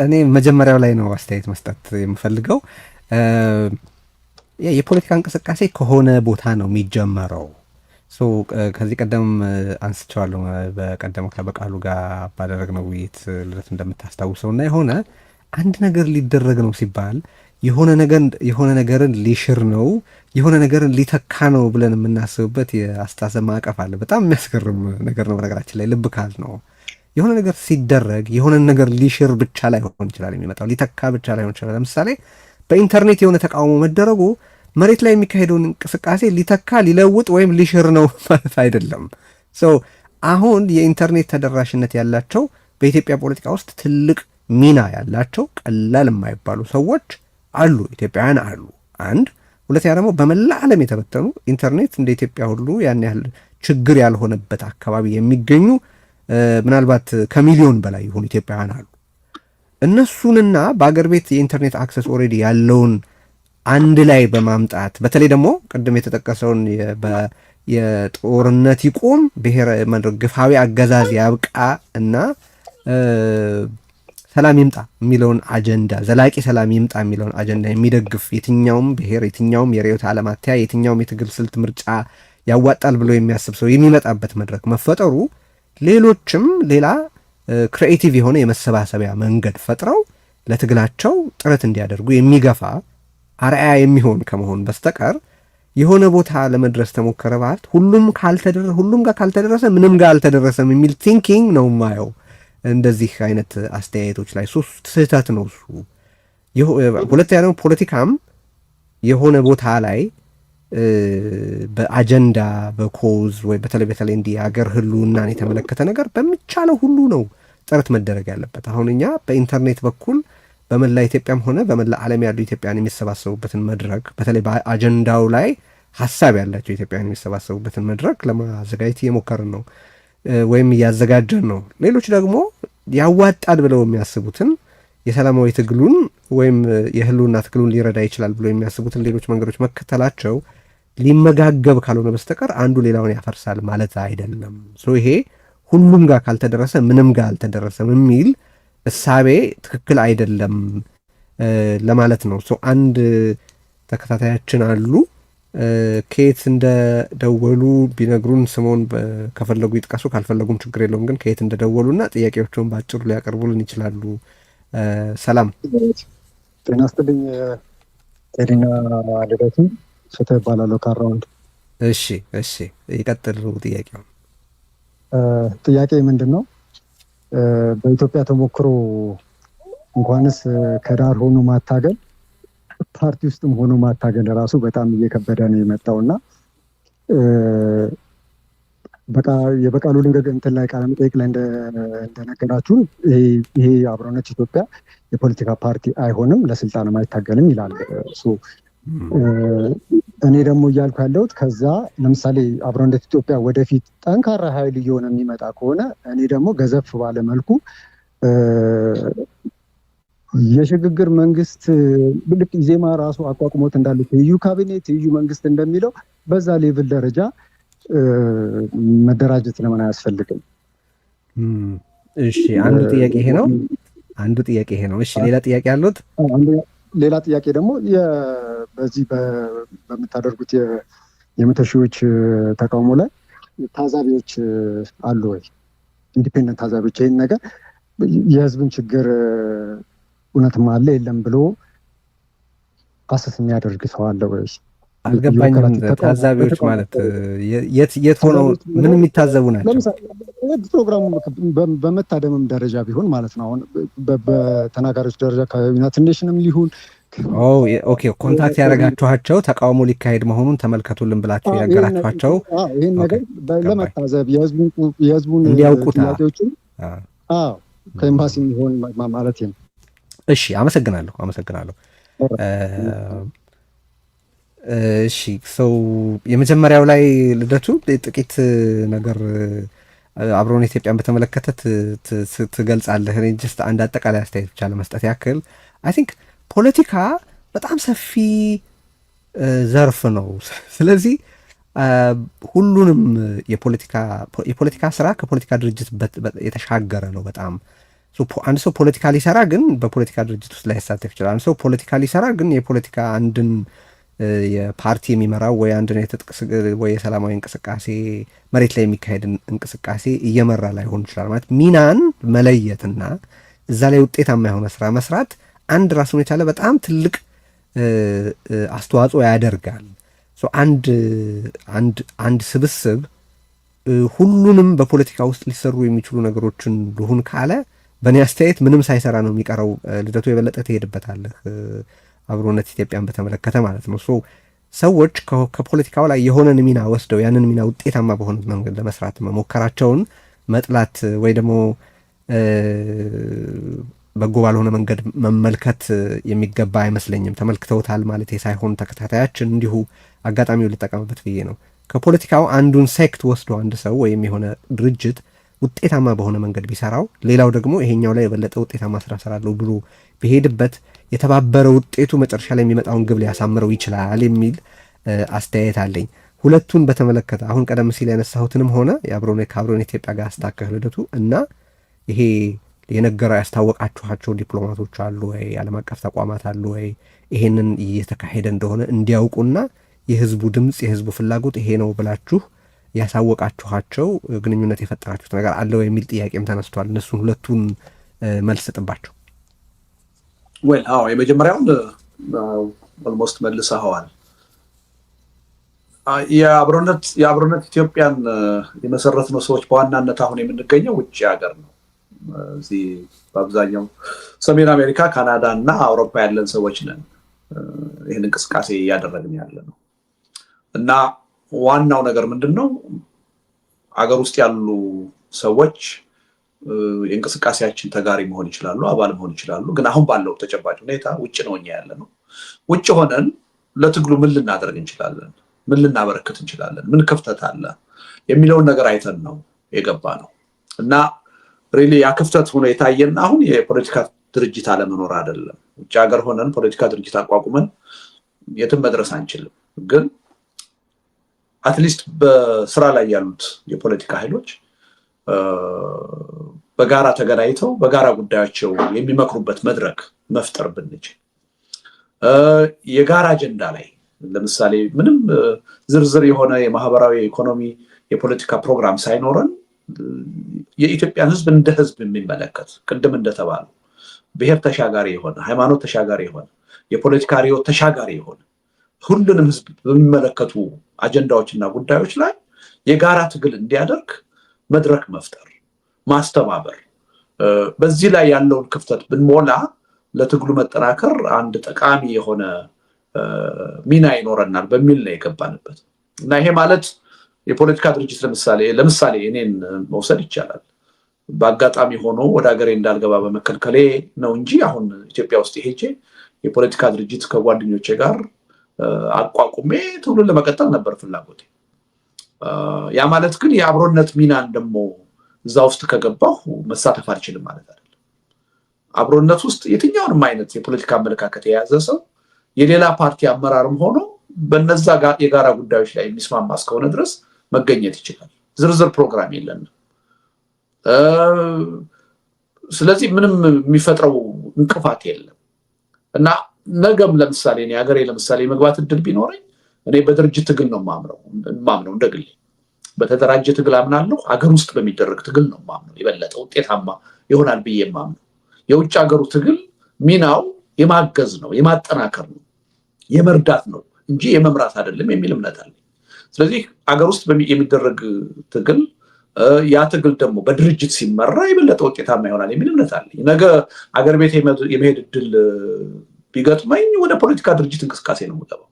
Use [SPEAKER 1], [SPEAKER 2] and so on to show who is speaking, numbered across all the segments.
[SPEAKER 1] እኔ መጀመሪያው ላይ ነው አስተያየት መስጠት የምፈልገው። የፖለቲካ እንቅስቃሴ ከሆነ ቦታ ነው የሚጀመረው። ከዚህ ቀደም አንስቼዋለሁ በቀደም ከበቃሉ ጋር ባደረግነው ውይይት ልደት እንደምታስታውሰው እና የሆነ አንድ ነገር ሊደረግ ነው ሲባል የሆነ ነገርን ሊሽር ነው የሆነ ነገርን ሊተካ ነው ብለን የምናስብበት የአስተሳሰብ ማዕቀፍ አለ። በጣም የሚያስገርም ነገር ነው። በነገራችን ላይ ልብ ካል ነው የሆነ ነገር ሲደረግ የሆነ ነገር ሊሽር ብቻ ላይሆን ይችላል የሚመጣው፣ ሊተካ ብቻ ላይሆን ይችላል። ለምሳሌ በኢንተርኔት የሆነ ተቃውሞ መደረጉ መሬት ላይ የሚካሄደውን እንቅስቃሴ ሊተካ ሊለውጥ ወይም ሊሽር ነው ማለት አይደለም። አሁን የኢንተርኔት ተደራሽነት ያላቸው በኢትዮጵያ ፖለቲካ ውስጥ ትልቅ ሚና ያላቸው ቀላል የማይባሉ ሰዎች አሉ፣ ኢትዮጵያውያን አሉ። አንድ ሁለተኛ ደግሞ በመላ ዓለም የተበተኑ ኢንተርኔት እንደ ኢትዮጵያ ሁሉ ያን ያህል ችግር ያልሆነበት አካባቢ የሚገኙ ምናልባት ከሚሊዮን በላይ የሆኑ ኢትዮጵያውያን አሉ። እነሱንና በአገር ቤት የኢንተርኔት አክሰስ ኦልሬዲ ያለውን አንድ ላይ በማምጣት በተለይ ደግሞ ቅድም የተጠቀሰውን የጦርነት ይቁም፣ ግፋዊ አገዛዝ ያብቃ እና ሰላም ይምጣ የሚለውን አጀንዳ፣ ዘላቂ ሰላም ይምጣ የሚለውን አጀንዳ የሚደግፍ የትኛውም ብሔር፣ የትኛውም የርዕዮተ ዓለም አተያይ፣ የትኛውም የትግል ስልት ምርጫ ያዋጣል ብሎ የሚያስብ ሰው የሚመጣበት መድረክ መፈጠሩ ሌሎችም ሌላ ክሪኤቲቭ የሆነ የመሰባሰቢያ መንገድ ፈጥረው ለትግላቸው ጥረት እንዲያደርጉ የሚገፋ አርአያ የሚሆን ከመሆን በስተቀር የሆነ ቦታ ለመድረስ ተሞከረ ማለት ሁሉም ጋር ካልተደረሰ ምንም ጋር አልተደረሰም የሚል ቲንኪንግ ነው ማየው። እንደዚህ አይነት አስተያየቶች ላይ ስህተት ነው እሱ። ሁለተኛ ደግሞ ፖለቲካም የሆነ ቦታ ላይ በአጀንዳ በኮዝ ወይ በተለይ እንዲህ የሀገር ህልውናን የተመለከተ ነገር በሚቻለው ሁሉ ነው ጥረት መደረግ ያለበት። አሁን እኛ በኢንተርኔት በኩል በመላ ኢትዮጵያም ሆነ በመላ ዓለም ያሉ ኢትዮጵያን የሚሰባሰቡበትን መድረክ በተለይ በአጀንዳው ላይ ሀሳብ ያላቸው ኢትዮጵያን የሚሰባሰቡበትን መድረክ ለማዘጋጀት እየሞከርን ነው ወይም እያዘጋጀን ነው። ሌሎች ደግሞ ያዋጣል ብለው የሚያስቡትን የሰላማዊ ትግሉን ወይም የህልውና ትግሉን ሊረዳ ይችላል ብለው የሚያስቡትን ሌሎች መንገዶች መከተላቸው ሊመጋገብ ካልሆነ በስተቀር አንዱ ሌላውን ያፈርሳል ማለት አይደለም። ይሄ ሁሉም ጋር ካልተደረሰ ምንም ጋር አልተደረሰም የሚል እሳቤ ትክክል አይደለም ለማለት ነው። አንድ ተከታታያችን አሉ ከየት እንደደወሉ ቢነግሩን ስሞን ከፈለጉ ይጥቀሱ፣ ካልፈለጉም ችግር የለውም። ግን ከየት እንደደወሉና ጥያቄዎቹን በአጭሩ ሊያቀርቡልን ይችላሉ። ሰላም
[SPEAKER 2] ጤና ይስጥልኝ። ቴዲና ልደቱ ፍትህ እባላለሁ ከአራውንድ።
[SPEAKER 1] እሺ ይቀጥሉ ጥያቄው።
[SPEAKER 2] ጥያቄ ምንድን ነው? በኢትዮጵያ ተሞክሮ እንኳንስ ከዳር ሆኖ ማታገል ፓርቲ ውስጥም ሆኖ ማታገል ራሱ በጣም እየከበደ ነው የመጣውና የበቃሉ እንትን ላይ ቃለ መጠይቅ ላይ እንደነገራችሁ ይሄ አብሮነት ኢትዮጵያ የፖለቲካ ፓርቲ አይሆንም፣ ለስልጣንም አይታገልም ይላል። እኔ ደግሞ እያልኩ ያለሁት ከዛ ለምሳሌ አብሮነት ኢትዮጵያ ወደፊት ጠንካራ ኃይል እየሆነ የሚመጣ ከሆነ እኔ ደግሞ ገዘፍ ባለ መልኩ የሽግግር መንግስት ልክ ኢዜማ ራሱ አቋቁሞት እንዳለ ትይዩ ካቢኔ ትይዩ መንግስት እንደሚለው በዛ ሌቭል ደረጃ መደራጀት ለምን አያስፈልግም?
[SPEAKER 1] እሺ አንዱ ጥያቄ ይሄ ነው። እሺ ሌላ ጥያቄ አሉት?
[SPEAKER 2] ሌላ ጥያቄ ደግሞ በዚህ በምታደርጉት የመቶ ሺዎች ተቃውሞ ላይ ታዛቢዎች አሉ ወይ? ኢንዲፔንደንት ታዛቢዎች ይህን ነገር የህዝብን ችግር እውነትም አለ የለም ብሎ አሰስ የሚያደርግ ሰው አለ ወይ?
[SPEAKER 1] አልገባኝም። ታዛቢዎች ማለት የት ሆነው ምን የሚታዘቡ ናቸው?
[SPEAKER 2] ፕሮግራሙ በመታደምም ደረጃ ቢሆን ማለት ነው። አሁን በተናጋሪዎች ደረጃ ከዩናይትድ ኔሽንም ሊሆን
[SPEAKER 1] ኦኬ ኮንታክት ያደረጋችኋቸው ተቃውሞ ሊካሄድ መሆኑን ተመልከቱልን ብላችሁ ያገራችኋቸው
[SPEAKER 2] ይህን ነገር ለመታዘብ የህዝቡን
[SPEAKER 1] እንዲያውቁት
[SPEAKER 2] ጥያቄዎችን ከኤምባሲ ሊሆን ማለት ነው።
[SPEAKER 1] እሺ አመሰግናለሁ። እሺ የመጀመሪያው ላይ ልደቱ ጥቂት ነገር አብሮነት ኢትዮጵያን በተመለከተ ትገልጻለህ። ጀስት አንድ አጠቃላይ አስተያየት ብቻ ለመስጠት ያክል አይ ቲንክ ፖለቲካ በጣም ሰፊ ዘርፍ ነው። ስለዚህ ሁሉንም የፖለቲካ ስራ ከፖለቲካ ድርጅት የተሻገረ ነው በጣም አንድ ሰው ፖለቲካ ሊሰራ ግን በፖለቲካ ድርጅት ውስጥ ላይሳተፍ ይችላል። አንድ ሰው ፖለቲካ ሊሰራ ግን የፖለቲካ አንድን የፓርቲ የሚመራው ወይ አንድን የትጥቅ ወይ የሰላማዊ እንቅስቃሴ መሬት ላይ የሚካሄድ እንቅስቃሴ እየመራ ላይሆን ይችላል። ማለት ሚናን መለየትና እዛ ላይ ውጤታማ የሆነ ስራ መስራት አንድ ራሱን የቻለ በጣም ትልቅ አስተዋጽኦ ያደርጋል። አንድ ስብስብ ሁሉንም በፖለቲካ ውስጥ ሊሰሩ የሚችሉ ነገሮችን ልሁን ካለ በእኔ አስተያየት ምንም ሳይሰራ ነው የሚቀረው። ልደቱ የበለጠ ትሄድበታለህ አብሮነት ኢትዮጵያን በተመለከተ ማለት ነው። ሰዎች ከፖለቲካው ላይ የሆነን ሚና ወስደው ያንን ሚና ውጤታማ በሆነ መንገድ ለመስራት መሞከራቸውን መጥላት ወይ ደግሞ በጎ ባልሆነ መንገድ መመልከት የሚገባ አይመስለኝም። ተመልክተውታል ማለት ሳይሆን ተከታታያችን እንዲሁ አጋጣሚውን ልጠቀምበት ብዬ ነው። ከፖለቲካው አንዱን ሴክት ወስዶ አንድ ሰው ወይም የሆነ ድርጅት ውጤታማ በሆነ መንገድ ቢሰራው ሌላው ደግሞ ይሄኛው ላይ የበለጠ ውጤታማ ስራ ሰራለሁ ብሎ ቢሄድበት የተባበረ ውጤቱ መጨረሻ ላይ የሚመጣውን ግብ ሊያሳምረው ይችላል የሚል አስተያየት አለኝ። ሁለቱን በተመለከተ አሁን ቀደም ሲል ያነሳሁትንም ሆነ ከአብሮነት ኢትዮጵያ ጋር አስታከህ ልደቱ እና ይሄ የነገረው ያስታወቃችኋቸው ዲፕሎማቶች አሉ ወይ፣ ዓለም አቀፍ ተቋማት አሉ ወይ፣ ይሄንን እየተካሄደ እንደሆነ እንዲያውቁና የህዝቡ ድምፅ የህዝቡ ፍላጎት ይሄ ነው ብላችሁ ያሳወቃችኋቸው ግንኙነት የፈጠራችሁት ነገር አለ ወይ የሚል ጥያቄም ተነስቷል። እነሱን ሁለቱን መልስ ጥባቸው።
[SPEAKER 3] አዎ የመጀመሪያውን ኦልሞስት መልሰኸዋል። የአብሮነት ኢትዮጵያን የመሰረትነው ሰዎች በዋናነት አሁን የምንገኘው ውጭ ሀገር ነው። እዚህ በአብዛኛው ሰሜን አሜሪካ፣ ካናዳ እና አውሮፓ ያለን ሰዎች ነን ይህን እንቅስቃሴ እያደረግን ያለ ነው እና ዋናው ነገር ምንድን ነው? አገር ውስጥ ያሉ ሰዎች የእንቅስቃሴያችን ተጋሪ መሆን ይችላሉ፣ አባል መሆን ይችላሉ። ግን አሁን ባለው ተጨባጭ ሁኔታ ውጭ ነው እኛ ያለ ነው። ውጭ ሆነን ለትግሉ ምን ልናደርግ እንችላለን፣ ምን ልናበረክት እንችላለን፣ ምን ክፍተት አለ የሚለውን ነገር አይተን ነው የገባ ነው እና ሪሊ ያ ክፍተት ሆኖ የታየን አሁን የፖለቲካ ድርጅት አለመኖር አይደለም። ውጭ ሀገር ሆነን ፖለቲካ ድርጅት አቋቁመን የትም መድረስ አንችልም። ግን አትሊስት በስራ ላይ ያሉት የፖለቲካ ኃይሎች በጋራ ተገናኝተው በጋራ ጉዳያቸው የሚመክሩበት መድረክ መፍጠር ብንችል፣ የጋራ አጀንዳ ላይ ለምሳሌ ምንም ዝርዝር የሆነ የማህበራዊ ኢኮኖሚ የፖለቲካ ፕሮግራም ሳይኖረን የኢትዮጵያን ህዝብ እንደ ህዝብ የሚመለከት ቅድም እንደተባለው ብሔር ተሻጋሪ የሆነ ሃይማኖት ተሻጋሪ የሆነ የፖለቲካ ርዕዮት ተሻጋሪ የሆነ ሁሉንም ህዝብ በሚመለከቱ አጀንዳዎችና ጉዳዮች ላይ የጋራ ትግል እንዲያደርግ መድረክ መፍጠር፣ ማስተባበር፣ በዚህ ላይ ያለውን ክፍተት ብንሞላ ለትግሉ መጠናከር አንድ ጠቃሚ የሆነ ሚና ይኖረናል በሚል ነው የገባንበት እና ይሄ ማለት የፖለቲካ ድርጅት ለምሳሌ እኔን መውሰድ ይቻላል። በአጋጣሚ ሆኖ ወደ ሀገሬ እንዳልገባ በመከልከሌ ነው እንጂ አሁን ኢትዮጵያ ውስጥ ሄጄ የፖለቲካ ድርጅት ከጓደኞቼ ጋር አቋቁሜ ትግሉን ለመቀጠል ነበር ፍላጎቴ። ያ ማለት ግን የአብሮነት ሚናን ደግሞ እዛ ውስጥ ከገባሁ መሳተፍ አልችልም ማለት አይደለም። አብሮነት ውስጥ የትኛውንም አይነት የፖለቲካ አመለካከት የያዘ ሰው የሌላ ፓርቲ አመራርም ሆኖ በነዛ የጋራ ጉዳዮች ላይ የሚስማማ እስከሆነ ድረስ መገኘት ይችላል። ዝርዝር ፕሮግራም የለንም። ስለዚህ ምንም የሚፈጥረው እንቅፋት የለም እና ነገም ለምሳሌ እኔ ሀገሬ ለምሳሌ የመግባት እድል ቢኖረኝ እኔ በድርጅት ትግል ነው ማምነው እንደግሌ በተደራጀ ትግል አምናለሁ። ሀገር ውስጥ በሚደረግ ትግል ነው ማምነው የበለጠ ውጤታማ ይሆናል ብዬ ማምነው። የውጭ ሀገሩ ትግል ሚናው የማገዝ ነው፣ የማጠናከር ነው፣ የመርዳት ነው እንጂ የመምራት አይደለም የሚል እምነት አለኝ። ስለዚህ ሀገር ውስጥ የሚደረግ ትግል ያ ትግል ደግሞ በድርጅት ሲመራ የበለጠ ውጤታማ ይሆናል የሚል እምነት አለኝ። ነገ ሀገር ቤት የመሄድ እድል ቢገጥመኝ ወደ ፖለቲካ ድርጅት እንቅስቃሴ ነው የምገባው።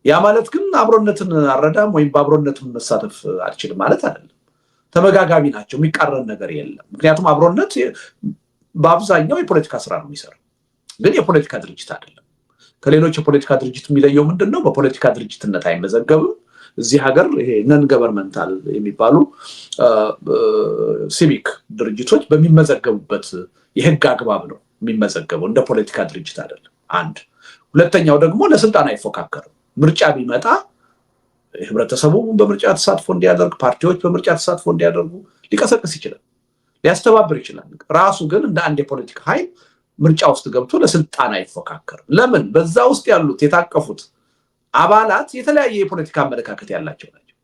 [SPEAKER 3] ያ ማለት ግን አብሮነትን አረዳም ወይም በአብሮነትን መሳተፍ አልችልም ማለት አይደለም። ተመጋጋቢ ናቸው፣ የሚቃረን ነገር የለም። ምክንያቱም አብሮነት በአብዛኛው የፖለቲካ ስራ ነው የሚሰራው፣ ግን የፖለቲካ ድርጅት አይደለም። ከሌሎች የፖለቲካ ድርጅት የሚለየው ምንድን ነው? በፖለቲካ ድርጅትነት አይመዘገብም። እዚህ ሀገር ይሄ ነን ገቨርንመንታል የሚባሉ ሲቪክ ድርጅቶች በሚመዘገቡበት የህግ አግባብ ነው የሚመዘገበው፣ እንደ ፖለቲካ ድርጅት አይደለም። አንድ ሁለተኛው ደግሞ ለስልጣን አይፎካከርም። ምርጫ ቢመጣ ህብረተሰቡ በምርጫ ተሳትፎ እንዲያደርግ፣ ፓርቲዎች በምርጫ ተሳትፎ እንዲያደርጉ ሊቀሰቅስ ይችላል። ሊያስተባብር ይችላል። ራሱ ግን እንደ አንድ የፖለቲካ ኃይል ምርጫ ውስጥ ገብቶ ለስልጣን አይፎካከርም። ለምን? በዛ ውስጥ ያሉት የታቀፉት አባላት የተለያየ የፖለቲካ አመለካከት ያላቸው ናቸው።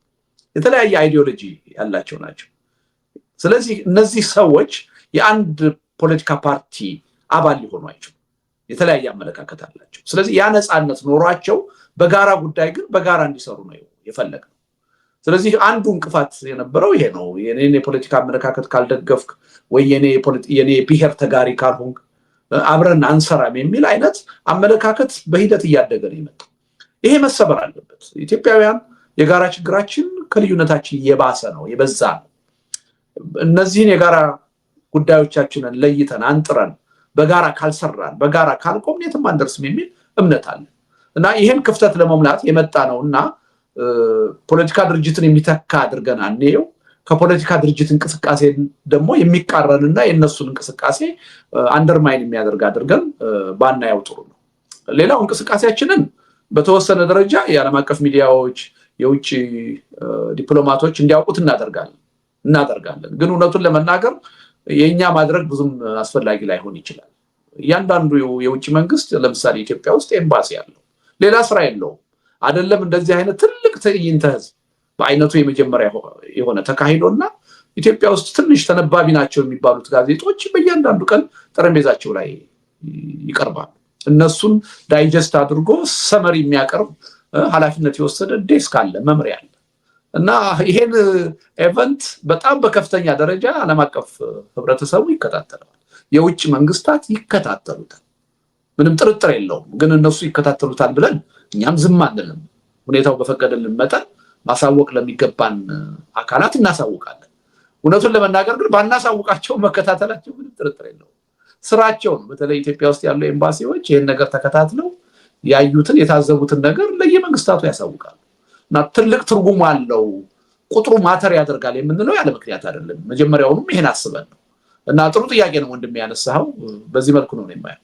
[SPEAKER 3] የተለያየ አይዲዮሎጂ ያላቸው ናቸው። ስለዚህ እነዚህ ሰዎች የአንድ ፖለቲካ ፓርቲ አባል ሊሆኑ አይችሉም። የተለያየ አመለካከት አላቸው። ስለዚህ ያ ነፃነት ኖሯቸው በጋራ ጉዳይ ግን በጋራ እንዲሰሩ ነው የፈለገው። ስለዚህ አንዱ እንቅፋት የነበረው ይሄ ነው። የኔን የፖለቲካ አመለካከት ካልደገፍክ ወይ የኔ ብሔር ተጋሪ ካልሆንክ አብረን አንሰራም የሚል አይነት አመለካከት በሂደት እያደገ ነው የመጣው። ይሄ መሰበር አለበት። ኢትዮጵያውያን የጋራ ችግራችን ከልዩነታችን የባሰ ነው፣ የበዛ ነው። እነዚህን የጋራ ጉዳዮቻችንን ለይተን አንጥረን በጋራ ካልሰራን በጋራ ካልቆምን የትም አንደርስም የሚል እምነት አለ እና ይሄን ክፍተት ለመሙላት የመጣ ነውና ፖለቲካ ድርጅትን የሚተካ አድርገን አንየው። ከፖለቲካ ድርጅት እንቅስቃሴ ደግሞ የሚቃረንና የነሱን እንቅስቃሴ አንደርማይን የሚያደርግ አድርገን ባናየው ጥሩ ነው። ሌላው እንቅስቃሴያችንን በተወሰነ ደረጃ የዓለም አቀፍ ሚዲያዎች፣ የውጭ ዲፕሎማቶች እንዲያውቁት እናደርጋለን። ግን እውነቱን ለመናገር የኛ ማድረግ ብዙም አስፈላጊ ላይሆን ይችላል። እያንዳንዱ የውጭ መንግስት ለምሳሌ ኢትዮጵያ ውስጥ ኤምባሲ ያለው ሌላ ስራ የለውም አይደለም። እንደዚህ አይነት ትልቅ ትዕይንተ ህዝብ በአይነቱ የመጀመሪያ የሆነ ተካሂዶና ኢትዮጵያ ውስጥ ትንሽ ተነባቢ ናቸው የሚባሉት ጋዜጦች በእያንዳንዱ ቀን ጠረጴዛቸው ላይ ይቀርባሉ። እነሱን ዳይጀስት አድርጎ ሰመሪ የሚያቀርብ ኃላፊነት የወሰደ ዴስክ አለ፣ መምሪያ አለ እና ይሄን ኢቨንት በጣም በከፍተኛ ደረጃ ዓለም አቀፍ ህብረተሰቡ ይከታተላል። የውጭ መንግስታት ይከታተሉታል፣ ምንም ጥርጥር የለውም። ግን እነሱ ይከታተሉታል ብለን እኛም ዝም አንልም። ሁኔታው በፈቀደልን መጠን ማሳወቅ ለሚገባን አካላት እናሳውቃለን። እውነቱን ለመናገር ግን ባናሳውቃቸው መከታተላቸው ምንም ጥርጥር የለውም፣ ስራቸው ነው። በተለይ ኢትዮጵያ ውስጥ ያሉ ኤምባሲዎች ይህን ነገር ተከታትለው ያዩትን የታዘቡትን ነገር ለየመንግስታቱ ያሳውቃሉ እና ትልቅ ትርጉም አለው። ቁጥሩ ማተር ያደርጋል የምንለው ያለ ምክንያት አይደለም። መጀመሪያውንም ይሄን አስበን ነው እና ጥሩ ጥያቄ ነው ወንድም ያነሳው። በዚህ መልኩ ነው የማየው።